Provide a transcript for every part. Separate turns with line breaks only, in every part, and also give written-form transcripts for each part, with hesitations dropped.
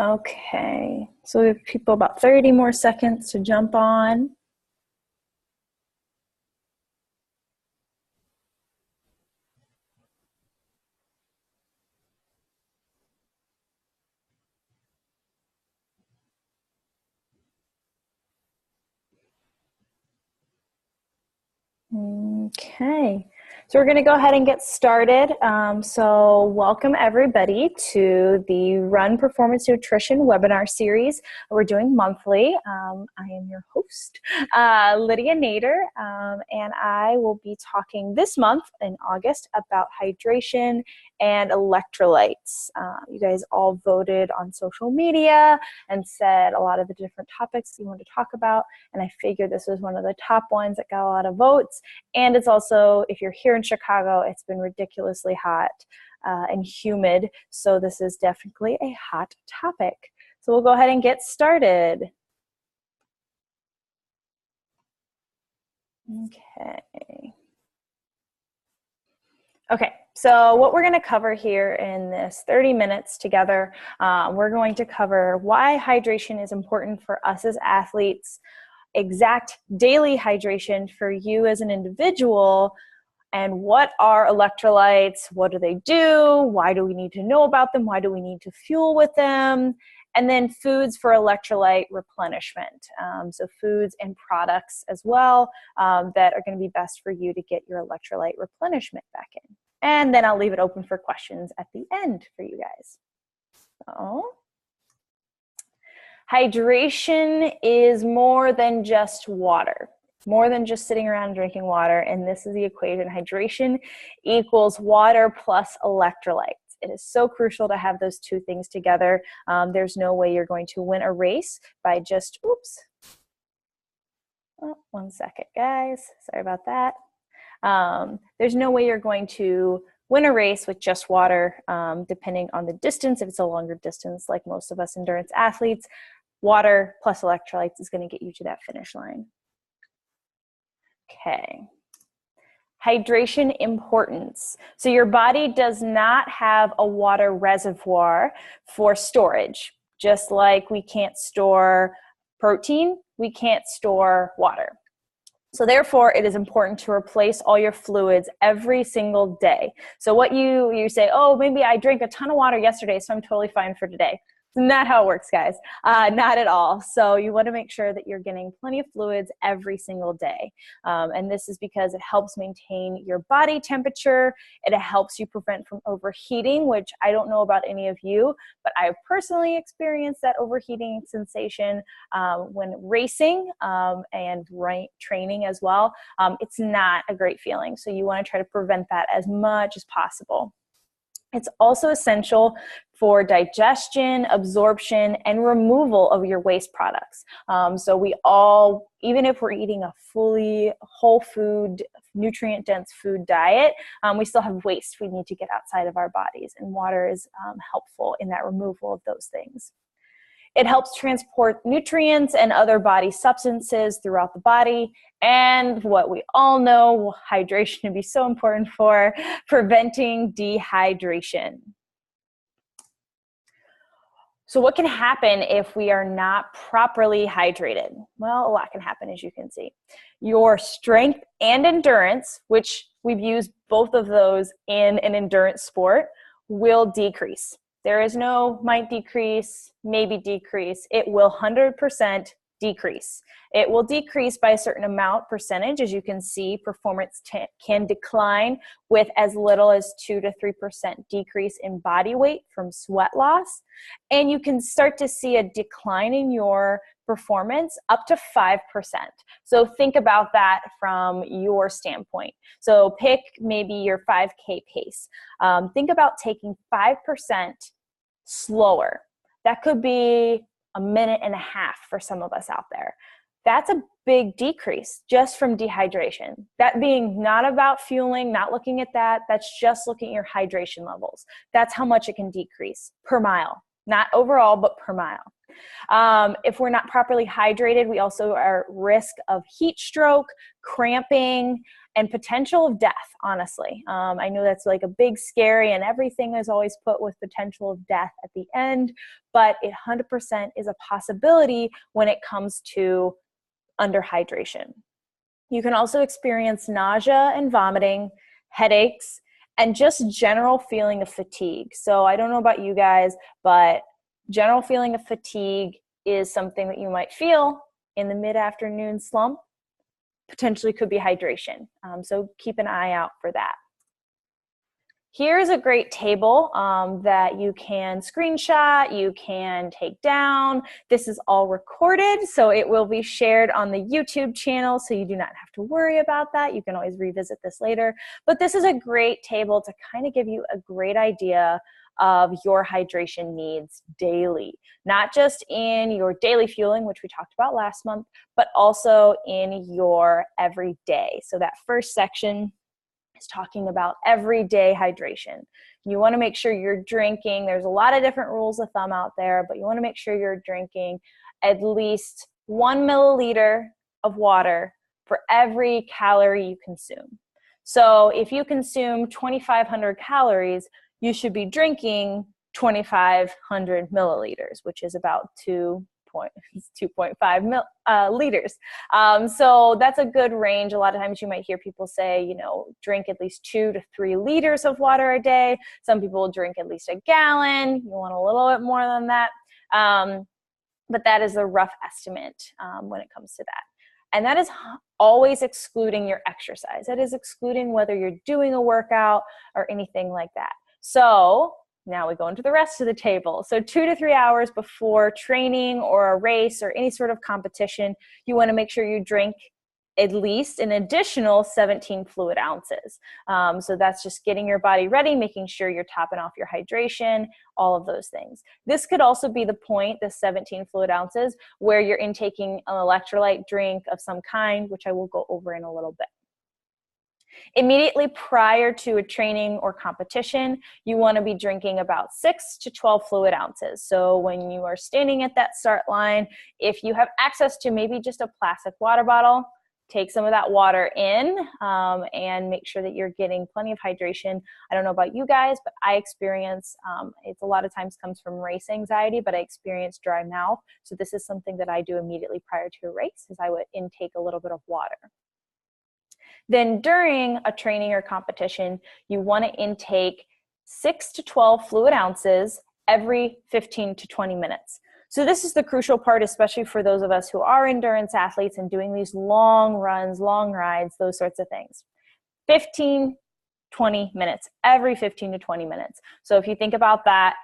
Okay, so we have people about 30 more seconds to jump on. Okay, so we're going to go ahead and get started. So welcome everybody to the Run Performance Nutrition webinar series we're doing monthly. I am your host, Lydia Nader, and I will be talking this month in August about hydration and electrolytes. You guys all voted on social media and said a lot of the different topics you want to talk about, and I figured this was one of the top ones that got a lot of votes. And it's also, if you're here in Chicago, it's been ridiculously hot and humid, so this is definitely a hot topic. So we'll go ahead and get started. Okay, so what we're going to cover here in this 30 minutes together, we're going to cover why hydration is important for us as athletes, exact daily hydration for you as an individual, and what are electrolytes, what do they do, why do we need to know about them, why do we need to fuel with them, and then foods for electrolyte replenishment. So foods and products as well that are going to be best for you to get your electrolyte replenishment back in. And then I'll leave it open for questions at the end for you guys. So, hydration is more than just water, more than just sitting around drinking water, and this is the equation. Hydration equals water plus electrolytes. It is so crucial to have those two things together. There's no way you're going to win a race by just, oops. Oh, 1 second, guys. Sorry about that. There's no way you're going to win a race with just water, depending on the distance. If it's a longer distance, like most of us endurance athletes, water plus electrolytes is going to get you to that finish line. Okay. Hydration importance. So your body does not have a water reservoir for storage. Just like we can't store protein, we can't store water. So therefore, it is important to replace all your fluids every single day. So what you say, oh, maybe I drank a ton of water yesterday, so I'm totally fine for today. Not how it works, guys. Not at all. So you want to make sure that you're getting plenty of fluids every single day. And this is because it helps maintain your body temperature. It helps you prevent from overheating, which I don't know about any of you, but I personally experienced that overheating sensation when racing and training as well. It's not a great feeling. So you want to try to prevent that as much as possible. It's also essential for digestion, absorption, and removal of your waste products. So we all, even if we're eating a fully whole food, nutrient-dense food diet, we still have waste we need to get outside of our bodies, and water is helpful in that removal of those things. It helps transport nutrients and other body substances throughout the body. And what we all know, hydration can be so important for preventing dehydration. So what can happen if we are not properly hydrated? Well, a lot can happen, as you can see. Your strength and endurance, which we've used both of those in an endurance sport, will decrease. There is no might decrease, maybe decrease. It will 100% decrease. It will decrease by a certain percentage. As you can see, performance can decline with as little as 2 to 3% decrease in body weight from sweat loss. And you can start to see a decline in your performance up to 5%. So think about that from your standpoint. So pick maybe your 5K pace. Think about taking 5% slower. That could be a minute and a half for some of us out there. That's a big decrease just from dehydration. That being not about fueling, not looking at that, that's just looking at your hydration levels. That's how much it can decrease per mile. Not overall, but per mile. If we're not properly hydrated, we also are at risk of heat stroke, cramping, and potential of death, honestly. I know that's like a big scary, and everything is always put with potential of death at the end, but it 100% is a possibility when it comes to underhydration. You can also experience nausea and vomiting, headaches, and just general feeling of fatigue. So I don't know about you guys, but general feeling of fatigue is something that you might feel in the mid-afternoon slump. Potentially could be hydration. So keep an eye out for that. Here's a great table that you can screenshot, you can take down. This is all recorded, so it will be shared on the YouTube channel, so you do not have to worry about that. You can always revisit this later. But this is a great table to kind of give you a great idea of your hydration needs daily, not just in your daily fueling, which we talked about last month, but also in your everyday. So that first section is talking about everyday hydration. You want to make sure you're drinking. There's a lot of different rules of thumb out there, but you want to make sure you're drinking at least 1 milliliter of water for every calorie you consume. So if you consume 2,500 calories, you should be drinking 2,500 milliliters, which is about 2.5 liters. So that's a good range. A lot of times you might hear people say, you know, drink at least 2 to 3 liters of water a day. Some people drink at least a gallon. You want a little bit more than that. But that is a rough estimate when it comes to that. And that is always excluding your exercise. That is excluding whether you're doing a workout or anything like that. So now we go into the rest of the table. So 2 to 3 hours before training or a race or any sort of competition, you want to make sure you drink at least an additional 17 fluid ounces. So that's just getting your body ready, making sure you're topping off your hydration, all of those things. This could also be the point, the 17 fluid ounces, where you're intaking an electrolyte drink of some kind, which I will go over in a little bit. Immediately prior to a training or competition, you want to be drinking about 6 to 12 fluid ounces. So when you are standing at that start line, if you have access to maybe just a plastic water bottle, take some of that water in and make sure that you're getting plenty of hydration. I don't know about you guys, but I experience, it's a lot of times comes from race anxiety, but I experience dry mouth. So this is something that I do immediately prior to a race, is I would intake a little bit of water. Then during a training or competition, you want to intake 6 to 12 fluid ounces every 15 to 20 minutes. So this is the crucial part, especially for those of us who are endurance athletes and doing these long runs, long rides, those sorts of things. 15, 20 minutes, every 15 to 20 minutes. So if you think about that,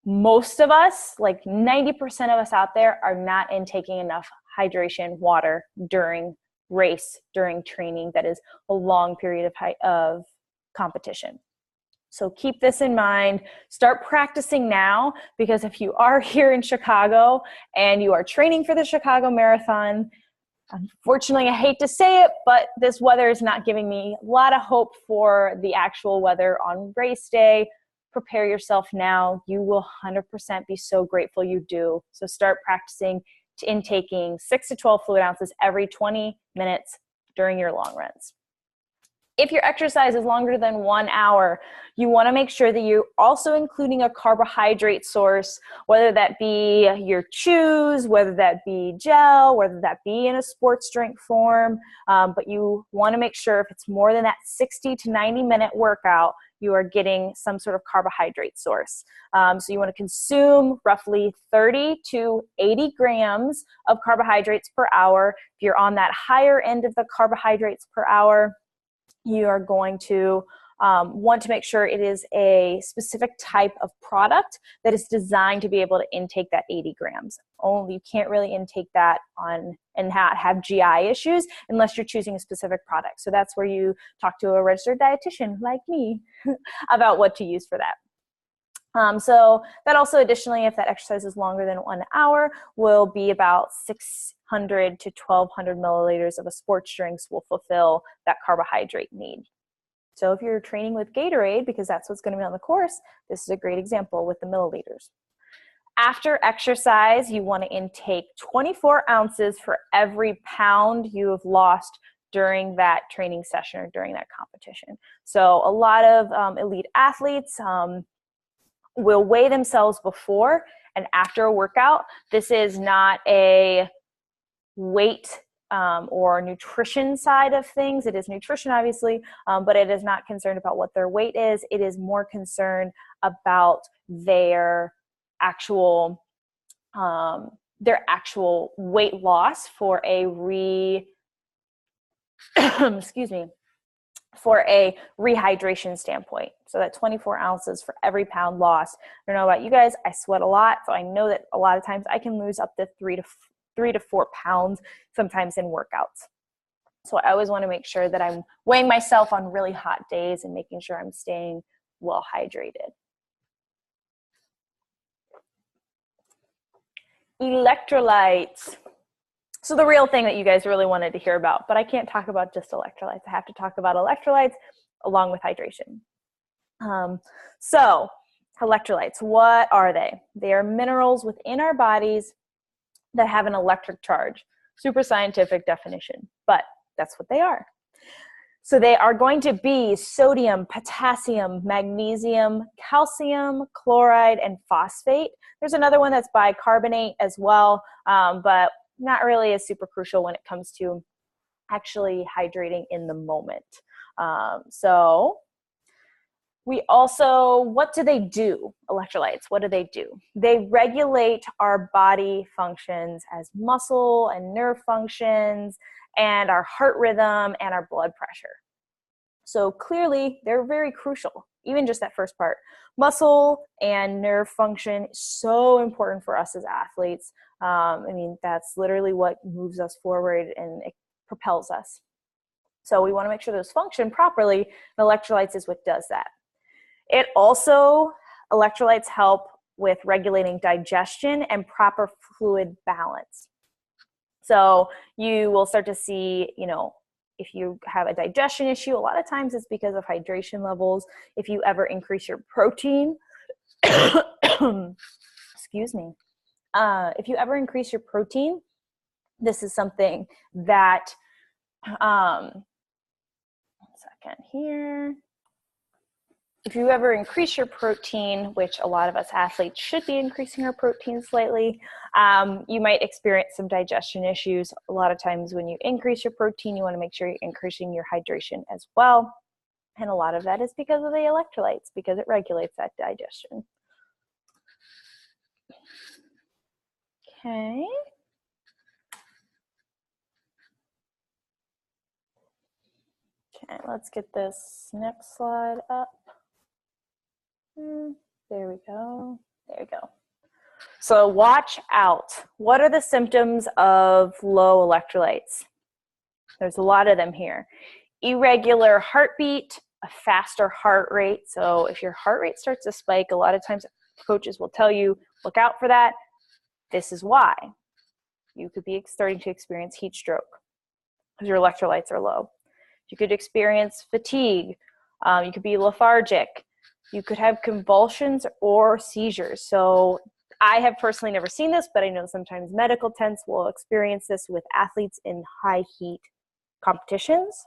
most of us, like 90% of us out there, are not intaking enough hydration, water during race, during training that is a long period of competition. So keep this in mind. Start practicing now, because if you are here in Chicago and you are training for the Chicago Marathon, unfortunately, I hate to say it, but this weather is not giving me a lot of hope for the actual weather on race day. Prepare yourself now. You will 100% be so grateful you do. So start practicing to intaking 6 to 12 fluid ounces every 20 minutes during your long runs. If your exercise is longer than 1 hour, you want to make sure that you're also including a carbohydrate source, whether that be your chews, whether that be gel, whether that be in a sports drink form. But you want to make sure if it's more than that 60 to 90 minute workout, you are getting some sort of carbohydrate source. So you want to consume roughly 30 to 80 grams of carbohydrates per hour. If you're on that higher end of the carbohydrates per hour, you are going to want to make sure it is a specific type of product that is designed to be able to intake that 80 grams. Only you can't really intake that on and have GI issues unless you're choosing a specific product. So that's where you talk to a registered dietitian like me about what to use for that. So that also additionally, if that exercise is longer than 1 hour, will be about 600 to 1,200 milliliters of a sports drinks will fulfill that carbohydrate need. So if you're training with Gatorade, because that's what's going to be on the course, this is a great example with the milliliters. After exercise, you want to intake 24 ounces for every pound you have lost during that training session or during that competition. So a lot of elite athletes will weigh themselves before and after a workout. This is not a weight or nutrition side of things. It is nutrition, obviously, but it is not concerned about what their weight is. It is more concerned about their actual weight loss for a excuse me, for a rehydration standpoint. So that 24 ounces for every pound lost. I don't know about you guys, I sweat a lot, so I know that a lot of times I can lose up to 3 to 4 pounds sometimes in workouts. So I always want to make sure that I'm weighing myself on really hot days and making sure I'm staying well hydrated. Electrolytes. So the real thing that you guys really wanted to hear about, but I can't talk about just electrolytes. I have to talk about electrolytes along with hydration. So electrolytes, what are they? They are minerals within our bodies that have an electric charge. Super scientific definition, but that's what they are. So they are going to be sodium, potassium, magnesium, calcium, chloride, and phosphate. There's another one that's bicarbonate as well, but not really as super crucial when it comes to actually hydrating in the moment. So we also, what do they do? Electrolytes, what do they do? They regulate our body functions as muscle and nerve functions and our heart rhythm and our blood pressure. So clearly they're very crucial, even just that first part. Muscle and nerve function is so important for us as athletes. I mean, that's literally what moves us forward and it propels us. So we want to make sure those function properly, and electrolytes is what does that. It also, electrolytes help with regulating digestion and proper fluid balance. So you will start to see, if you have a digestion issue, a lot of times it's because of hydration levels. If you ever increase your protein, excuse me, if you ever increase your protein, this is something that, one second here. If you ever increase your protein, which a lot of us athletes should be increasing our protein slightly, you might experience some digestion issues. A lot of times when you increase your protein, you want to make sure you're increasing your hydration as well. And a lot of that is because of the electrolytes, because it regulates that digestion. Okay. Okay, let's get this next slide up. There we go. There we go. So watch out. What are the symptoms of low electrolytes? There's a lot of them here. Irregular heartbeat, a faster heart rate. So if your heart rate starts to spike, a lot of times coaches will tell you, look out for that. This is why. You could be starting to experience heat stroke because your electrolytes are low. You could experience fatigue. You could be lethargic. You could have convulsions or seizures. So I have personally never seen this, but I know sometimes medical tents will experience this with athletes in high heat competitions.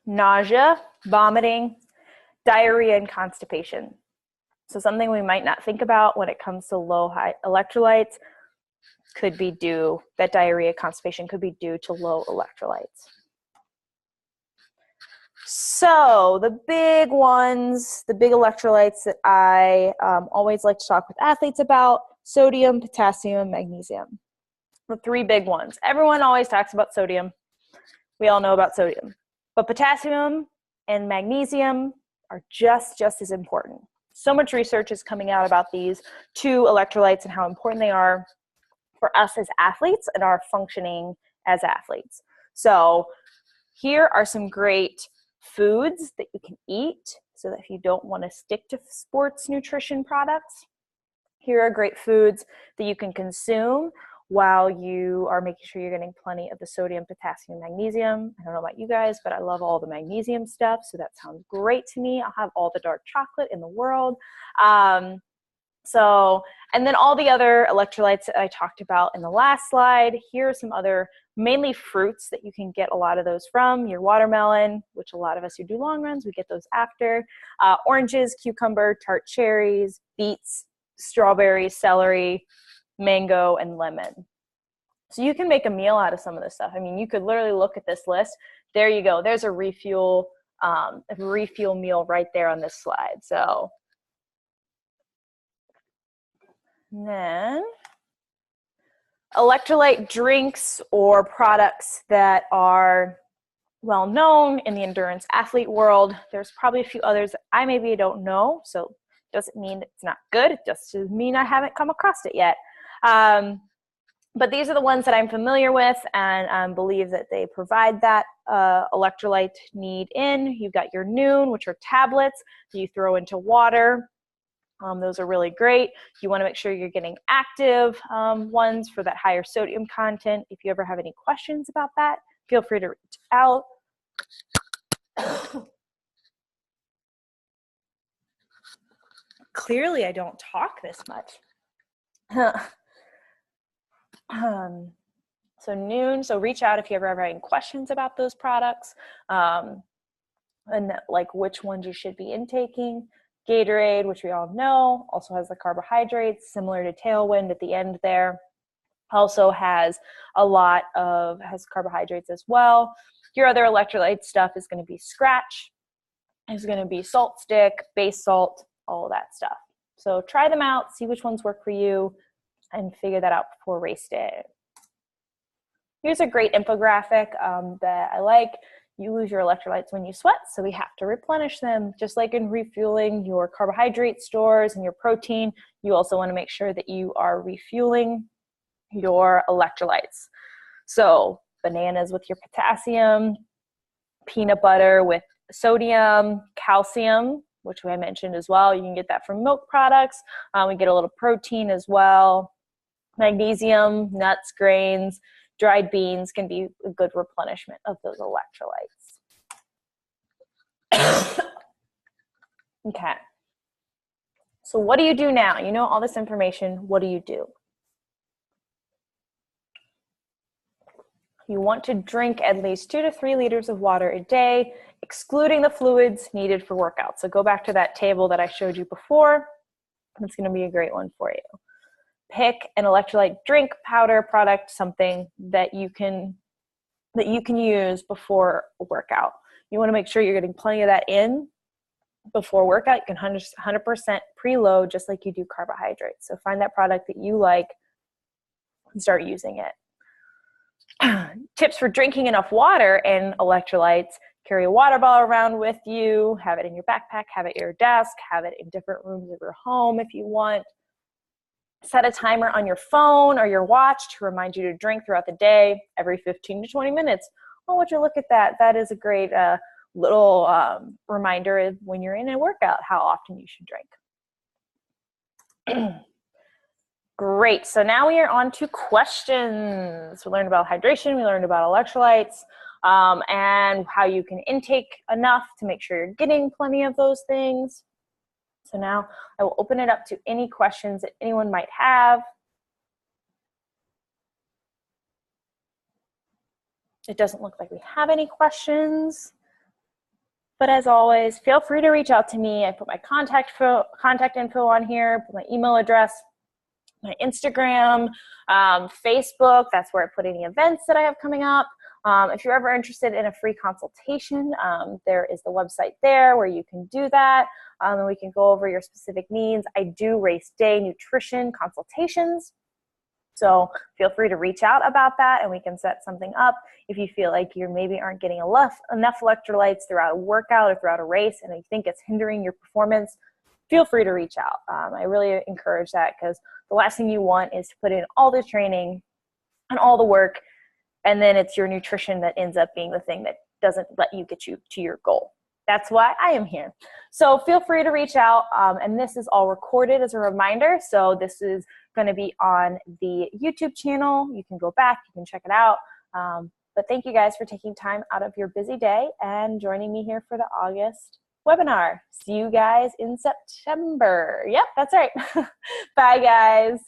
Nausea, vomiting, diarrhea, and constipation. So something we might not think about when it comes to high electrolytes could be that diarrhea, constipation could be due to low electrolytes. So the big ones, the big electrolytes that I always like to talk with athletes about: sodium, potassium, magnesium. The three big ones. Everyone always talks about sodium. We all know about sodium. But potassium and magnesium are just as important. So much research is coming out about these two electrolytes and how important they are for us as athletes and our functioning as athletes. So here are some great foods that you can eat so that if you don't want to stick to sports nutrition products, here are great foods that you can consume while you are making sure you're getting plenty of the sodium, potassium, magnesium. I don't know about you guys, but I love all the magnesium stuff, so that sounds great to me. I'll have all the dark chocolate in the world. And then all the other electrolytes that I talked about in the last slide. Here are some other, mainly fruits that you can get a lot of those from. Your watermelon, which a lot of us who do long runs, we get those after. Oranges, cucumber, tart cherries, beets, strawberries, celery, mango, and lemon. So you can make a meal out of some of this stuff. I mean, you could literally look at this list. There you go. There's a refuel meal right there on this slide. So and then electrolyte drinks or products that are well known in the endurance athlete world. There's probably a few others that I maybe don't know, so it doesn't mean it's not good. It just means I haven't come across it yet. But these are the ones that I'm familiar with and believe that they provide that electrolyte need in. You've got your Noon, which are tablets that you throw into water. Those are really great. You want to make sure you're getting active ones for that higher sodium content. If you ever have any questions about that, feel free to reach out. Clearly, I don't talk this much. So Noon, so reach out if you ever have any questions about those products and like which ones you should be intaking. Gatorade, which we all know, also has the carbohydrates, similar to Tailwind at the end there. Also has has carbohydrates as well. Your other electrolyte stuff is going to be Scratch, is going to be Salt Stick, Base Salt, all of that stuff. So try them out, see which ones work for you, and figure that out before race day. Here's a great infographic that I like. You lose your electrolytes when you sweat, so we have to replenish them. Just like in refueling your carbohydrate stores and your protein, you also want to make sure that you are refueling your electrolytes. So bananas with your potassium, peanut butter with sodium, calcium, which I mentioned as well. You can get that from milk products. We get a little protein as well. Magnesium, nuts, grains, dried beans can be a good replenishment of those electrolytes. Okay. So what do you do now? You know all this information. What do you do? You want to drink at least 2 to 3 liters of water a day, excluding the fluids needed for workout. So go back to that table that I showed you before. It's going to be a great one for you. Pick an electrolyte drink, powder, product, something that you can use before a workout. You want to make sure you're getting plenty of that in before workout. You can 100% preload just like you do carbohydrates. So find that product that you like and start using it. Tips for drinking enough water and electrolytes. Carry a water bottle around with you. Have it in your backpack. Have it at your desk. Have it in different rooms of your home if you want. Set a timer on your phone or your watch to remind you to drink throughout the day every 15 to 20 minutes. Oh, would you look at that? That is a great little reminder when you're in a workout how often you should drink. Great. So now we are on to questions. We learned about hydration. We learned about electrolytes and how you can intake enough to make sure you're getting plenty of those things. So now I will open it up to any questions that anyone might have. It doesn't look like we have any questions. But as always, feel free to reach out to me. I put my contact info on here, put my email address, my Instagram, Facebook. That's where I put any events that I have coming up. If you're ever interested in a free consultation, there is the website there where you can do that. And we can go over your specific needs. I do race day nutrition consultations. So feel free to reach out about that and we can set something up. If you feel like you maybe aren't getting enough electrolytes throughout a workout or throughout a race and you think it's hindering your performance, feel free to reach out. I really encourage that because the last thing you want is to put in all the training and all the work and then it's your nutrition that ends up being the thing that doesn't let you get you to your goal. That's why I am here. So feel free to reach out. And this is all recorded as a reminder. So this is going to be on the YouTube channel. You can go back, you can check it out. But thank you guys for taking time out of your busy day and joining me here for the August webinar. See you guys in September. Yep, that's right. Bye, guys.